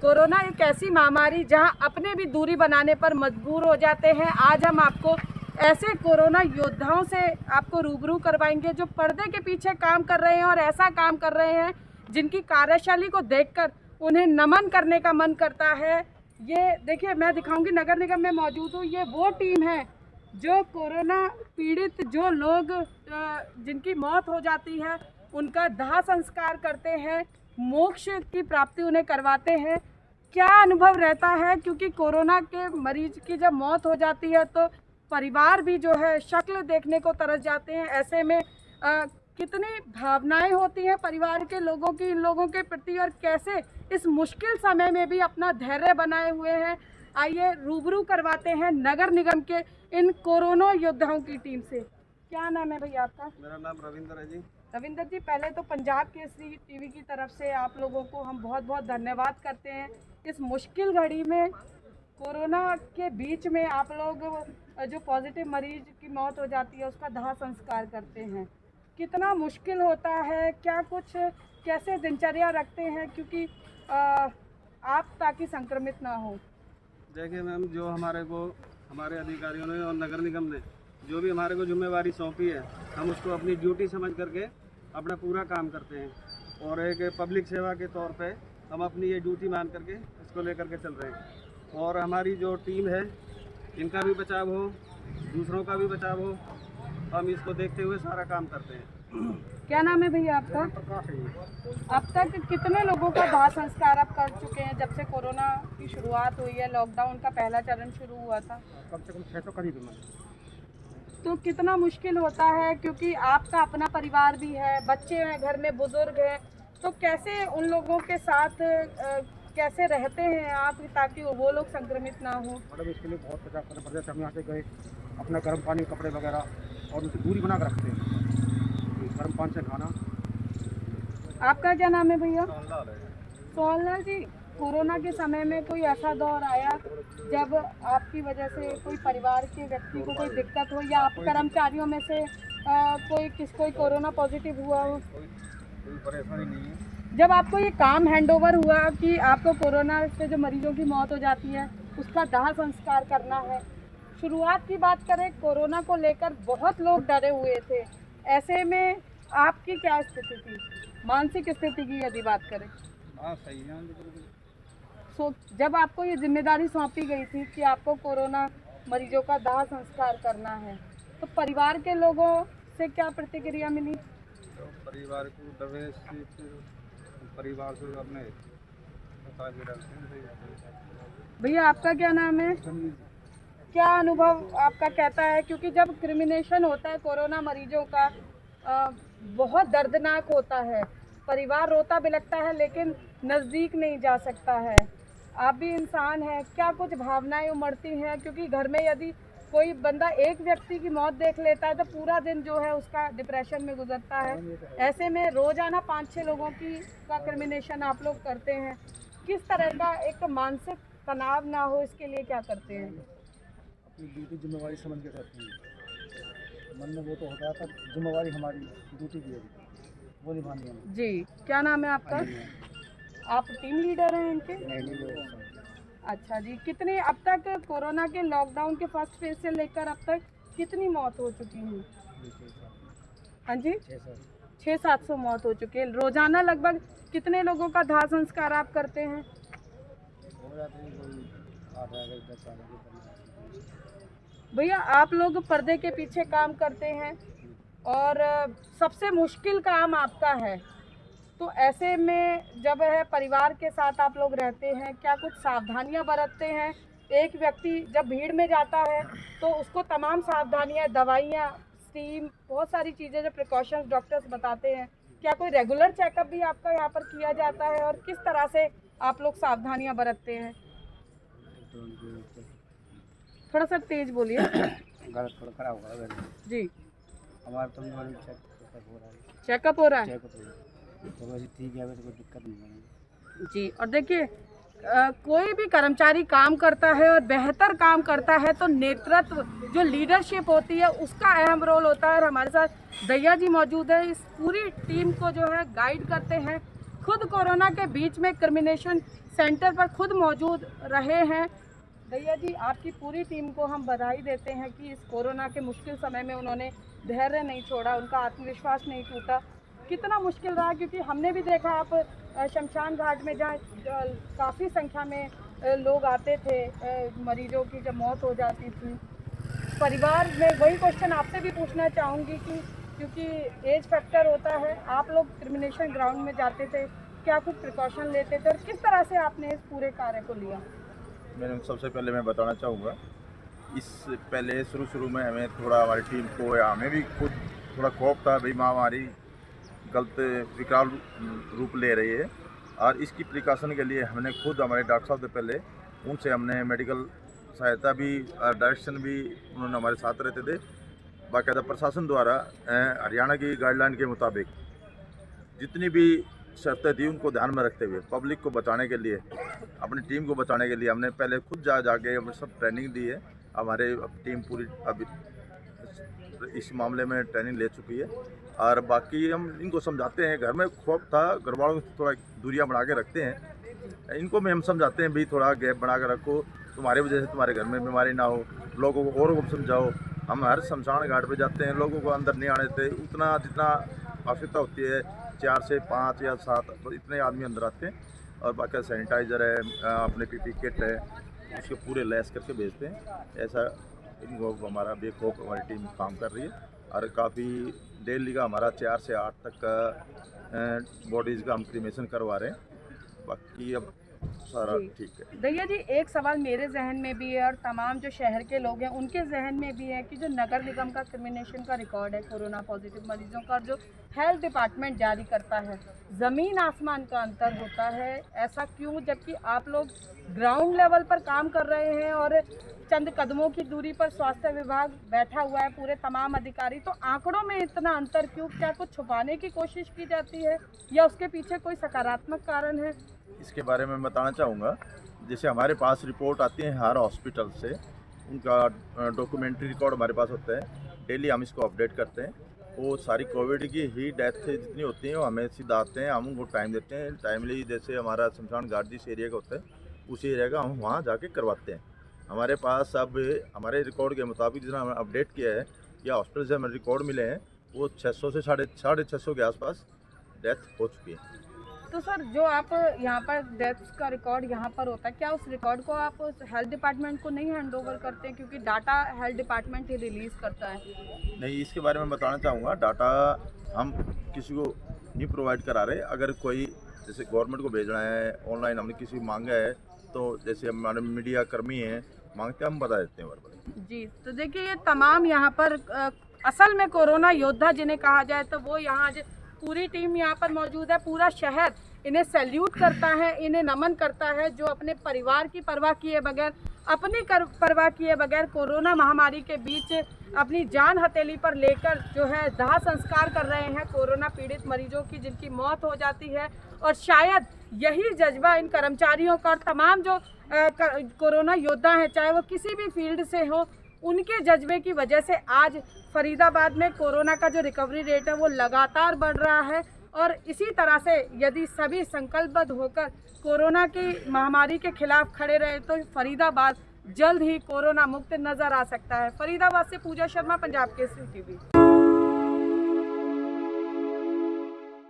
Corona एक ऐसी महामारी जहां अपने भी दूरी बनाने पर मजबूर हो जाते हैं। आज हम आपको ऐसे कोरोना योद्धाओं से आपको रूबरू करवाएंगे जो पर्दे के पीछे काम कर रहे हैं और ऐसा काम कर रहे हैं जिनकी कार्यशैली को देखकर उन्हें नमन करने का मन करता है। ये देखिए, मैं दिखाऊंगी, नगर निगम में मौजूद हूँ। ये वो टीम है जो कोरोना पीड़ित जो लोग जिनकी मौत हो जाती है उनका दाह संस्कार करते हैं, मोक्ष की प्राप्ति उन्हें करवाते हैं। क्या अनुभव रहता है, क्योंकि कोरोना के मरीज की जब मौत हो जाती है तो परिवार भी जो है शक्ल देखने को तरस जाते हैं। ऐसे में कितनी भावनाएं होती हैं परिवार के लोगों की इन लोगों के प्रति, और कैसे इस मुश्किल समय में भी अपना धैर्य बनाए हुए हैं। आइए रूबरू करवाते हैं नगर निगम के इन कोरोना योद्धाओं की टीम से। क्या नाम है भैया आपका? मेरा नाम रविंद्र है जी। रविंद्र जी, पहले तो पंजाब केसरी टीवी की तरफ से आप लोगों को हम बहुत बहुत धन्यवाद करते हैं। इस मुश्किल घड़ी में कोरोना के बीच में आप लोग जो पॉजिटिव मरीज की मौत हो जाती है उसका दाह संस्कार करते हैं। कितना मुश्किल होता है, क्या कुछ कैसे दिनचर्या रखते हैं, क्योंकि आप ताकि संक्रमित ना हो? देखिए मैम, जो हमारे अधिकारियों ने और नगर निगम ने जो भी हमारे को जिम्मेवारी सौंपी है, हम उसको अपनी ड्यूटी समझ करके अपना पूरा काम करते हैं। और एक पब्लिक सेवा के तौर पे हम अपनी ये ड्यूटी मान करके इसको लेकर के चल रहे हैं। और हमारी जो टीम है इनका भी बचाव हो, दूसरों का भी बचाव हो, हम इसको देखते हुए सारा काम करते हैं। क्या नाम है भैया आपका? प्रकाश है। अब तक कितने लोगों का दाह संस्कार आप कर चुके हैं जब से कोरोना की शुरुआत हुई है, लॉकडाउन का पहला चरण शुरू हुआ था? कम से कम 600 करीब है। तो कितना मुश्किल होता है, क्योंकि आपका अपना परिवार भी है, बच्चे हैं घर में, बुजुर्ग हैं, तो कैसे उन लोगों के साथ कैसे रहते हैं आप ताकि वो लोग संक्रमित ना हो? मैडम, इसके लिए बहुत बचाव करना पड़ता है। हम यहाँ से गए, अपना गर्म पानी, कपड़े वगैरह और उनसे दूरी बना कर रखते हैं, गर्म पानी से खाना। आपका क्या नाम है भैया? सोहनलाल जी, कोरोना के समय में कोई ऐसा दौर आया जब आपकी वजह से कोई परिवार के व्यक्ति को कोई दिक्कत हो, या आप कर्मचारियों में से कोई कोरोना पॉजिटिव हुआ हो? कोई परेशानी नहीं है। जब आपको ये काम हैंडओवर हुआ कि आपको कोरोना से जो मरीजों की मौत हो जाती है उसका दाह संस्कार करना है, शुरुआत की बात करें, कोरोना को लेकर बहुत लोग डरे हुए थे। ऐसे में आपकी क्या स्थिति थी, मानसिक स्थिति की यदि बात करें? हाँ, सही है। जब आपको ये जिम्मेदारी सौंपी गई थी कि आपको कोरोना मरीजों का दाह संस्कार करना है, तो परिवार के लोगों से क्या प्रतिक्रिया मिली? तो परिवार को डरे से परिवार से अपने भैया आपका क्या नाम है? क्या अनुभव आपका कहता है, क्योंकि जब क्रिमिनेशन होता है कोरोना मरीजों का बहुत दर्दनाक होता है, परिवार रोता बिलखता है लेकिन नज़दीक नहीं जा सकता है। आप भी इंसान हैं, क्या कुछ भावनाएं उमड़ती हैं, क्योंकि घर में यदि कोई बंदा एक व्यक्ति की मौत देख लेता है तो पूरा दिन जो है उसका डिप्रेशन में गुजरता है। ऐसे में रोजाना 5-6 लोगों का क्रिमिनेशन आप लोग करते हैं, किस तरह का एक मानसिक तनाव ना हो इसके लिए क्या करते हैं? अपनी ड्यूटी जिम्मेवारी समझ के करते हैं। मन में वो तो होता था, जिम्मेवारी हमारी ड्यूटी की है, वो निभानी है जी। क्या नाम है आपका? आप टीम लीडर हैं इनके? अच्छा जी, कितने अब तक कोरोना के लॉकडाउन के फर्स्ट फेज से लेकर अब तक कितनी मौत हो चुकी है? हाँ जी, 600-700 मौत हो चुकी है। रोजाना लगभग कितने लोगों का दाह संस्कार आप करते हैं? भैया आप लोग पर्दे के पीछे काम करते हैं और सबसे मुश्किल काम आपका है, तो ऐसे में जब है परिवार के साथ आप लोग रहते हैं, क्या कुछ सावधानियां बरतते हैं? एक व्यक्ति जब भीड़ में जाता है तो उसको तमाम सावधानियां, दवाइयां, स्टीम, बहुत सारी चीज़ें जो प्रिकॉशंस डॉक्टर्स बताते हैं, क्या कोई रेगुलर चेकअप भी आपका यहाँ पर किया जाता है, और किस तरह से आप लोग सावधानियां बरतते हैं? थोड़ा सा तेज बोलिए। थोड़ा खराब हो रहा है जी। हमारा तो चेकअप हो रहा है तो वैसे ठीक है, वैसे कोई दिक्कत नहीं है जी। और देखिए, कोई भी कर्मचारी काम करता है और बेहतर काम करता है तो नेतृत्व, जो लीडरशिप होती है, उसका अहम रोल होता है। और हमारे साथ दैया जी मौजूद है, इस पूरी टीम को जो है गाइड करते हैं। खुद कोरोना के बीच में क्रिमिनेशन सेंटर पर खुद मौजूद रहे हैं। भैया जी, आपकी पूरी टीम को हम बधाई देते हैं कि इस कोरोना के मुश्किल समय में उन्होंने धैर्य नहीं छोड़ा, उनका आत्मविश्वास नहीं टूटा। कितना मुश्किल रहा, क्योंकि हमने भी देखा आप शमशान घाट में जहाँ काफ़ी संख्या में लोग आते थे, मरीजों की जब मौत हो जाती थी, परिवार में वही क्वेश्चन आपसे भी पूछना चाहूँगी कि क्योंकि एज फैक्टर होता है, आप लोग क्रिमिनेशन ग्राउंड में जाते थे, क्या कुछ प्रिकॉशन लेते थे और किस तरह से आपने इस पूरे कार्य को लिया? मैंने सबसे पहले मैं बताना चाहूँगा, इस पहले शुरू में हमें थोड़ा हमारी टीम को या हमें भी खुद थोड़ा खौफ था, भाई महामारी गलत विकराल रूप ले रही है, और इसकी प्रिकॉशन के लिए हमने खुद हमारे डॉक्टर साहब से पहले उनसे हमने मेडिकल सहायता भी, डायरेक्शन भी उन्होंने हमारे साथ रहते थे। बाकायदा प्रशासन द्वारा हरियाणा की गाइडलाइन के मुताबिक जितनी भी शर्तें थी उनको ध्यान में रखते हुए पब्लिक को बचाने के लिए, अपनी टीम को बचाने के लिए हमने पहले खुद जाके हमें सब ट्रेनिंग दी है। हमारे टीम पूरी अभी इस मामले में ट्रेनिंग ले चुकी है, और बाकी हम इनको समझाते हैं। घर में खौफ था, घर वालों से थोड़ा दूरियां बना के रखते हैं, इनको भी हम समझाते हैं भी थोड़ा गैप बना कर रखो, तुम्हारी वजह से तुम्हारे घर में बीमारी ना हो, लोगों को और को समझाओ। हम हर शमशान घाट पे जाते हैं, लोगों को अंदर नहीं आने देते, उतना जितना आवश्यकता होती है 4 से 5 या 7 इतने आदमी अंदर आते हैं, और बाकी सैनिटाइज़र है, अपने पीपी किट है, उसके पूरे लैस करके भेजते हैं। ऐसा इनको हमारा बेखौफ हमारी टीम काम कर रही है, और काफ़ी डेली का हमारा 4 से 8 तक का बॉडीज़ का हम क्रीमेशन करवा रहे हैं। बाकी अब सारा ठीक है। भैया जी, एक सवाल मेरे जहन में भी है और तमाम जो शहर के लोग हैं उनके जहन में भी है कि जो नगर निगम का क्रिमिनेशन का रिकॉर्ड है कोरोना पॉजिटिव मरीजों का, जो हेल्थ डिपार्टमेंट जारी करता है, ज़मीन आसमान का अंतर होता है। ऐसा क्यों, जबकि आप लोग ग्राउंड लेवल पर काम कर रहे हैं और चंद कदमों की दूरी पर स्वास्थ्य विभाग बैठा हुआ है, पूरे तमाम अधिकारी, तो आंकड़ों में इतना अंतर क्यों? क्या कुछ छुपाने की कोशिश की जाती है या उसके पीछे कोई सकारात्मक कारण है? इसके बारे में बताना चाहूँगा, जैसे हमारे पास रिपोर्ट आती है हर हॉस्पिटल से, उनका डॉक्यूमेंट्री रिकॉर्ड हमारे पास होता है, डेली हम इसको अपडेट करते हैं। वो सारी कोविड की ही डेथ जितनी होती हैं वो हमें सीधा आते हैं, हम उनको टाइम देते हैं टाइमली। जैसे हमारा शमशान घाट जिस एरिया का होता है उसी एरिया का हम वहाँ जाके करवाते हैं। हमारे पास अब हमारे रिकॉर्ड के मुताबिक जितना हमने अपडेट किया है या हॉस्पिटल से हमें रिकॉर्ड मिले हैं, वो 600 से 650 के आसपास डेथ हो चुकी है। तो सर, जो आप यहाँ पर डेथ्स का रिकॉर्ड यहाँ पर होता है, क्या उस रिकॉर्ड को आप हेल्थ डिपार्टमेंट को नहीं हैंड ओवर करते हैं, क्योंकि डाटा हेल्थ डिपार्टमेंट ही रिलीज़ करता है? नहीं, इसके बारे में बताना चाहूँगा, डाटा हम किसी को नहीं प्रोवाइड करा रहे। अगर कोई जैसे गवर्नमेंट को भेजना है ऑनलाइन, हमने किसी को मांगा है तो जैसे हमारे मीडिया कर्मी हैं मांगते हैं, हम बता देते हैं बार। जी, तो देखिए ये तमाम यहाँ पर असल में कोरोना योद्धा जिन्हें कहा जाए, तो वो यहाँ पूरी टीम यहाँ पर मौजूद है। पूरा शहर इन्हें सैल्यूट करता है, इन्हें नमन करता है, जो अपने परिवार की परवाह किए बगैर, अपनी परवाह किए बगैर कोरोना महामारी के बीच अपनी जान हथेली पर लेकर जो है दाह संस्कार कर रहे हैं कोरोना पीड़ित मरीजों की, जिनकी मौत हो जाती है। और शायद यही जज्बा इन कर्मचारियों का और तमाम जो कोरोना योद्धा हैं, चाहे वो किसी भी फील्ड से हो, उनके जज्बे की वजह से आज फरीदाबाद में कोरोना का जो रिकवरी रेट है वो लगातार बढ़ रहा है। और इसी तरह से यदि सभी संकल्पबद्ध होकर कोरोना की महामारी के खिलाफ खड़े रहे तो फरीदाबाद जल्द ही कोरोना मुक्त नजर आ सकता है। फरीदाबाद से पूजा शर्मा, पंजाब केसरी टीवी।